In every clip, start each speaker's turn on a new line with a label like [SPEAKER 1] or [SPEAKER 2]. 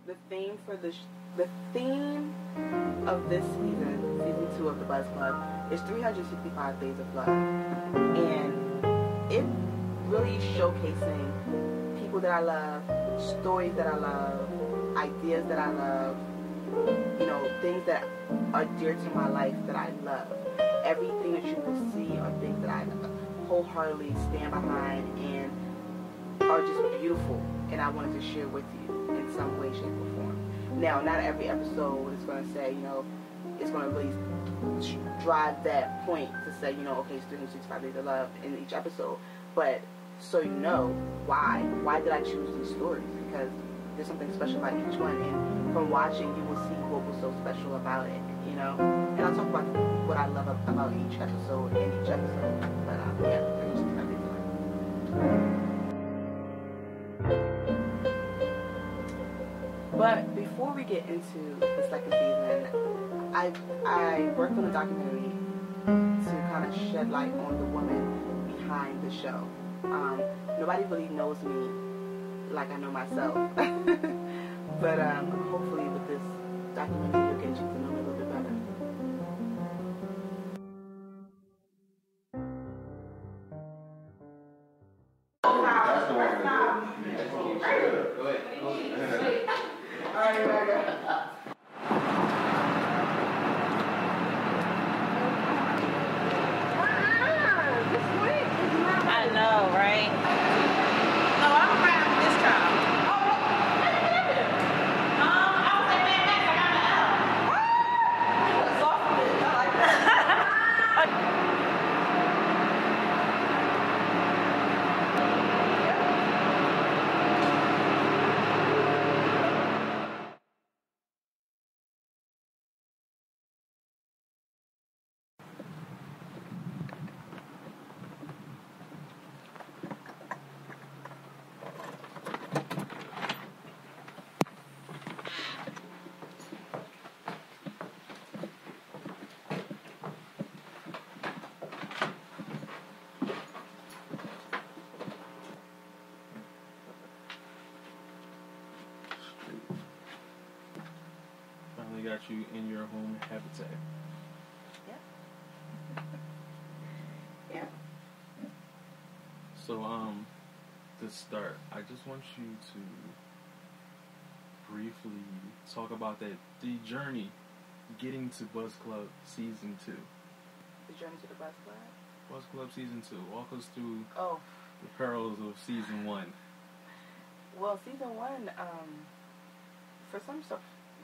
[SPEAKER 1] the theme for the theme of this season 2 of the Buzz Club, is 365 Days of Love, and it really showcasing people that I love, stories that I love, ideas that I love, you know, things that are dear to my life that I love. Everything that you will see are things that I wholeheartedly stand behind and are just beautiful, and I wanted to share with you in some way, shape, or form. Now, not every episode is going to say, you know, it's going to really drive that point to say, you know, okay, it's 365 Days of Love in each episode, but so you know why did I choose these stories, because there's something special about each one, and from watching you will see what was so special about it, you know. And I'll talk about what I love about each episode in each episode, but yeah, 365 Days of Love. But before we get into the second season, I worked on a documentary to kind of shed light on the woman behind the show. Nobody really knows me like I know myself, but hopefully with this documentary you'll get you to know me a little bit better.
[SPEAKER 2] That's the one. Go ahead.
[SPEAKER 1] All right, here I go.
[SPEAKER 3] I know, right? No, I'm around this time. I was like, man, I got an L.
[SPEAKER 1] Soften it. I like that.
[SPEAKER 2] Finally got you in your home habitat.
[SPEAKER 1] Yeah. Yeah.
[SPEAKER 2] So, to start, I just want you to briefly talk about the journey getting to Buzz Club Season 2.
[SPEAKER 1] The journey to the Buzz Club?
[SPEAKER 2] Buzz Club Season 2. Walk us through the perils of Season 1.
[SPEAKER 1] Well, Season 1, for some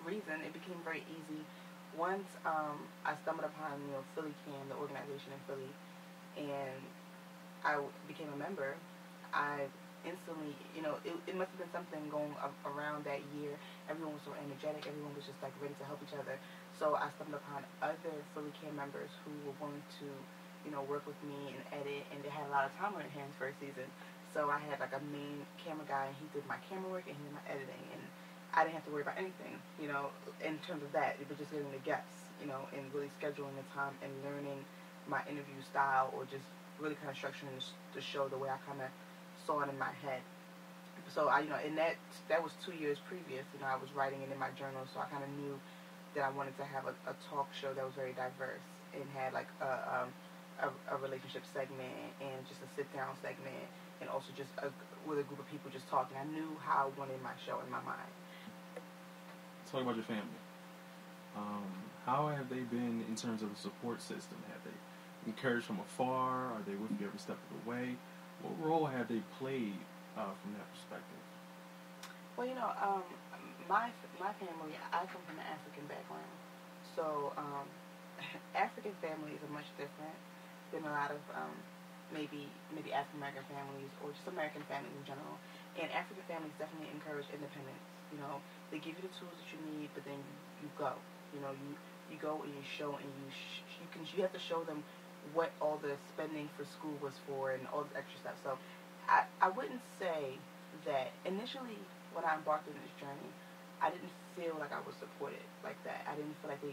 [SPEAKER 1] reason, it became very easy. Once I stumbled upon, you know, PCam, the organization in Philly, and I became a member, I instantly, you know, it must have been something going around that year. Everyone was so energetic. Everyone was just like ready to help each other. So I stumbled upon other PCam members who were willing to, you know, work with me and edit, and they had a lot of time on their hands for a season. So I had like a main camera guy, and he did my camera work and he did my editing, and I didn't have to worry about anything, you know, in terms of that. It was just getting the guests, you know, and really scheduling the time and learning my interview style, or just really kind of structuring the show the way I kind of saw it in my head. So I, you know, and that was 2 years previous. You know, I was writing it in my journal, so I kind of knew that I wanted to have a talk show that was very diverse and had like a relationship segment and just a sit down segment, and also just with a group of people just talking. I knew how I wanted my show in my mind.
[SPEAKER 2] Talk about your family. How have they been in terms of the support system? Have they encouraged from afar? Are they with you every step of the way? What role have they played from that perspective?
[SPEAKER 1] Well, you know, my family, I come from an African background. So African families are much different than a lot of maybe African American families, or just American families in general. And African families definitely encourage independence. You know, they give you the tools that you need, but then you go. You know, you go and you show, and you have to show them what all the spending for school was for and all this extra stuff. So I wouldn't say that initially when I embarked on this journey, I didn't feel like I was supported like that. I didn't feel like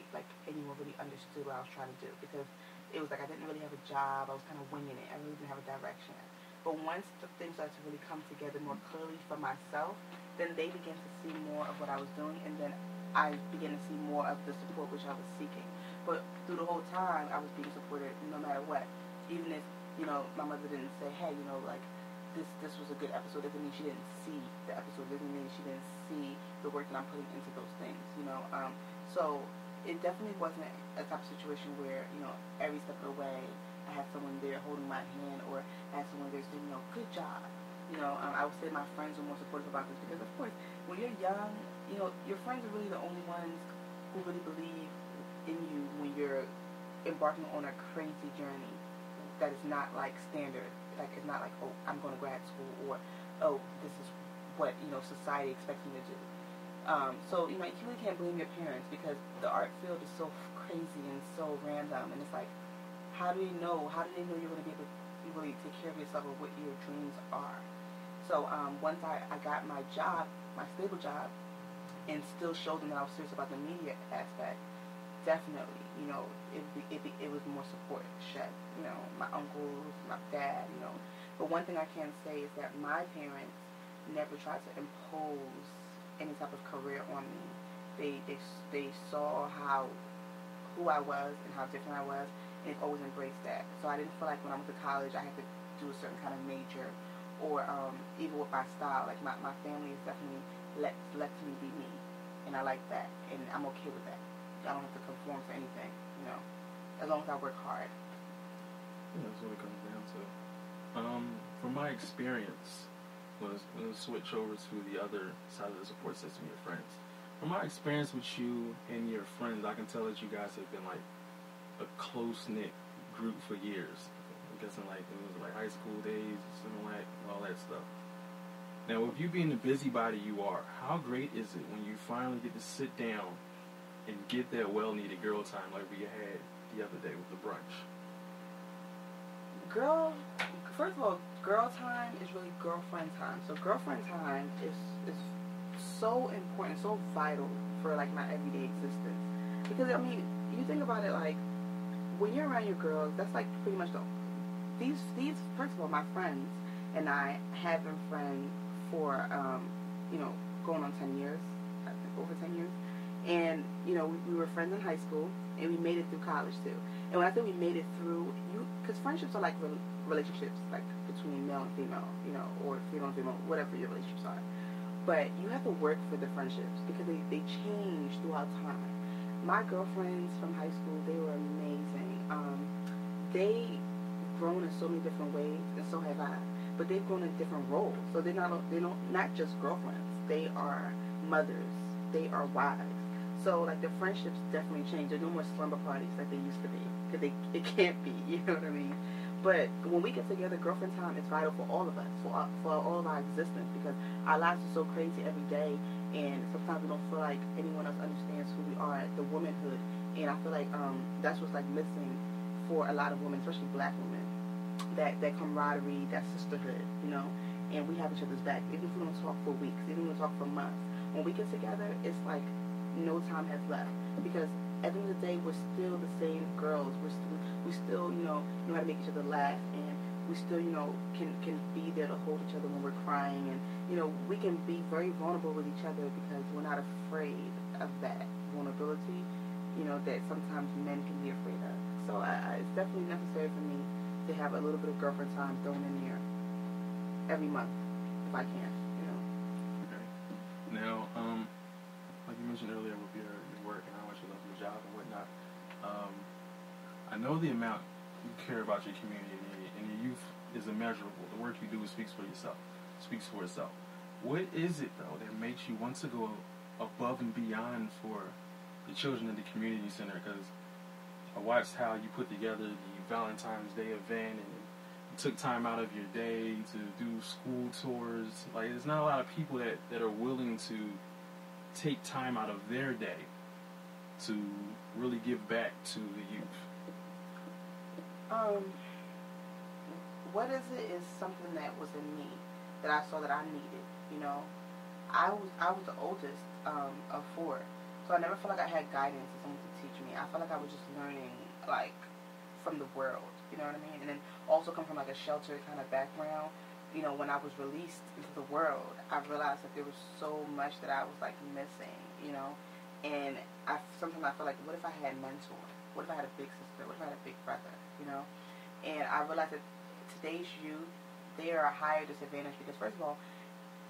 [SPEAKER 1] anyone really understood what I was trying to do, because it was like I didn't really have a job. I was kind of winging it. I really didn't have a direction. But once the things started to really come together more clearly for myself, then they began to see more of what I was doing, and then I began to see more of the support which I was seeking. But through the whole time, I was being supported no matter what. Even if, my mother didn't say, hey, like, this was a good episode, doesn't mean she didn't see the episode, doesn't mean she didn't see the work that I'm putting into those things, So it definitely wasn't a type of situation where, every step of the way I had someone there holding my hand, or I had someone there saying, good job. I would say my friends were more supportive about this because, of course, when you're young, your friends are really the only ones who really believe in you when you're embarking on a crazy journey that is not like standard. Like, it's not like, oh, I'm going to grad school, or, oh, this is what, society expects me to do. So, you really can't blame your parents because the art field is so crazy and so random, and it's like, how do they know you're going to be able to really take care of yourself or what your dreams are? So, once I got my job, my stable job, and still showed them that I was serious about the media aspect, definitely, it was more support shed. My uncles, my dad, But one thing I can say is that my parents never tried to impose any type of career on me. They saw who I was and how different I was, and they've always embraced that. So I didn't feel like when I went to college I had to do a certain kind of major, or even with my style. Like my family is definitely lets me be me, and I like that, and I'm okay with that. I don't have to conform to anything, as long as I work hard.
[SPEAKER 2] Yeah, that's what it comes down to. From my experience, let's switch over to the other side of the support system, your friends. From my experience with you and your friends, I can tell that you guys have been like a close-knit group for years. I'm guessing like it was like high school days, something like all that stuff. Now, with you being the busybody you are, how great is it when you finally get to sit down and get that well-needed girl time like we had the other day with the brunch?
[SPEAKER 1] First of all, girl time is really girlfriend time. So girlfriend time is so important, so vital for like my everyday existence. Because you think about it, like when you're around your girls, that's like pretty much these first of all, my friends and I have been friends for going on 10 years, I think over 10 years. And, we were friends in high school, and we made it through college, too. And when I say we made it through, because friendships are like relationships, like between male and female, or female and female, whatever your relationships are. But you have to work for the friendships, because they change throughout time. My girlfriends from high school, they were amazing. They've grown in so many different ways, and so have I. But they've grown in different roles. So they're not just girlfriends. They are mothers. They are wives. So, like, the friendships definitely change. There's no more slumber parties like they used to be. Because it can't be, you know what I mean? But when we get together, girlfriend time is vital for all of us, for all of our existence, because our lives are so crazy every day, and sometimes we don't feel like anyone else understands who we are, the womanhood. And I feel like that's what's, like, missing for a lot of women, especially black women. That camaraderie, that sisterhood, and we have each other's back. Even if we don't talk for weeks, even if we don't talk for months, when we get together, it's like no time has left, because at the end of the day, we're still the same girls. We still know how to make each other laugh, and we still can be there to hold each other when we're crying, and we can be very vulnerable with each other because we're not afraid of that vulnerability, that sometimes men can be afraid of. So it's definitely necessary for me to have a little bit of girlfriend time thrown in there every month if I can.
[SPEAKER 2] Okay. Now, like you mentioned earlier with your work and how much you love your job and whatnot, I know the amount you care about your community and your youth is immeasurable. The work you do speaks for itself. What is it, though, that makes you want to go above and beyond for the children in the community center? Because I watched how you put together the Valentine's Day event, and you took time out of your day to do school tours. Like, there's not a lot of people that are willing to take time out of their day to really give back to the youth.
[SPEAKER 1] What is it is something that was in me that I saw that I needed. I was the oldest of four, so I never felt like I had guidance or someone to teach me. I felt like I was just learning like from the world, you know what I mean? And then also come from like a sheltered kind of background, you know, when I was released into the world, I realized that there was so much that I was like missing, you know. And sometimes I feel like, what if I had a mentor? What if I had a big sister? What if I had a big brother? You know. And I realized that today's youth, they are a higher disadvantage because, first of all,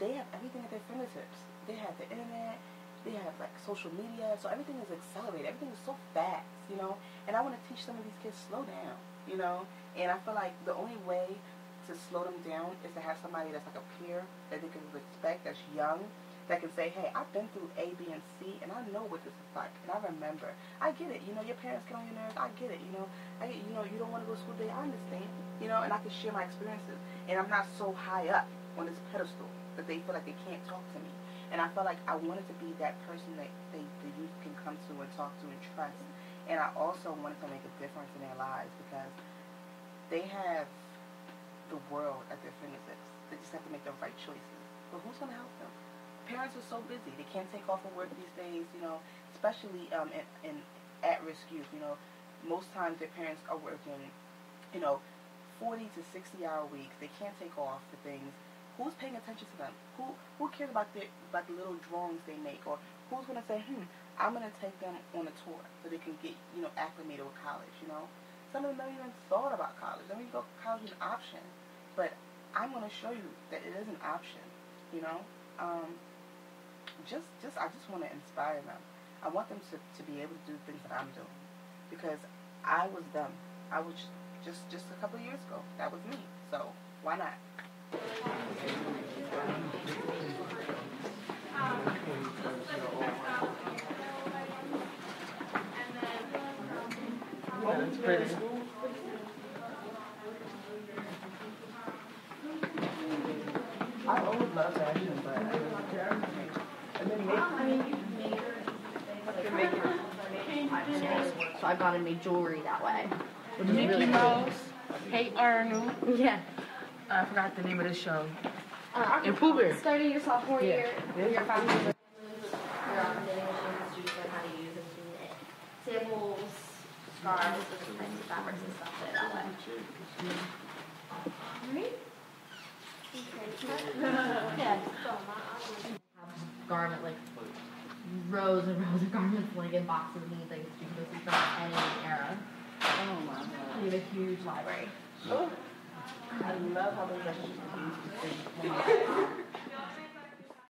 [SPEAKER 1] they have everything at their fingertips. They have the internet. They have like social media. So everything is accelerated. Everything is so fast, you know. And I want to teach some of these kids slow down, you know. And I feel like the only way to slow them down is to have somebody that's like a peer that they can respect, that's young, that can say, hey, I've been through A, B, and C, and I know what this is like, and I remember. I get it, you know, your parents get on your nerves, I get it, you know, you don't want to go to school today, I understand, you know, and I can share my experiences, and I'm not so high up on this pedestal that they feel like they can't talk to me, and I feel like I wanted to be that person that the youth can come to and talk to and trust, and I also wanted to make a difference in their lives, because they have the world at their fingertips. They just have to make the right choices. But who's going to help them? Parents are so busy. They can't take off of work these days, you know, especially in at-risk youth, you know. Most times their parents are working, you know, 40 to 60-hour weeks. They can't take off for things. Who's paying attention to them? Who cares about the little drawings they make? Or who's going to say, I'm going to take them on a tour so they can get, you know, acclimated with college, you know? Some of them never even thought about college. I mean, college is an option. But I'm going to show you that it is an option, you know? I just want to inspire them. I want them to be able to do things that I'm doing. Because I was them. I was just a couple of years ago. That was me. So, why not?
[SPEAKER 4] That's pretty.
[SPEAKER 1] I always loved fashion, but and then
[SPEAKER 4] So I got to make jewelry that way. Which is
[SPEAKER 5] Mickey
[SPEAKER 4] really
[SPEAKER 5] Mouse, Hey Arnold.
[SPEAKER 4] cool. Yeah.
[SPEAKER 5] I forgot the name of the show. And Pooh Bear.
[SPEAKER 4] Starting your sophomore year,
[SPEAKER 5] Yeah.
[SPEAKER 4] your freshman year, you're on knitting machines, so you learn how to use and to knit samples, scarves, different types of fabrics and stuff that way. Alright. Yeah. Garment, like rows and rows of garments, like in boxes and things, you can see from any era.
[SPEAKER 1] oh my God.
[SPEAKER 4] You have a huge library.
[SPEAKER 1] Oh, I love how they used to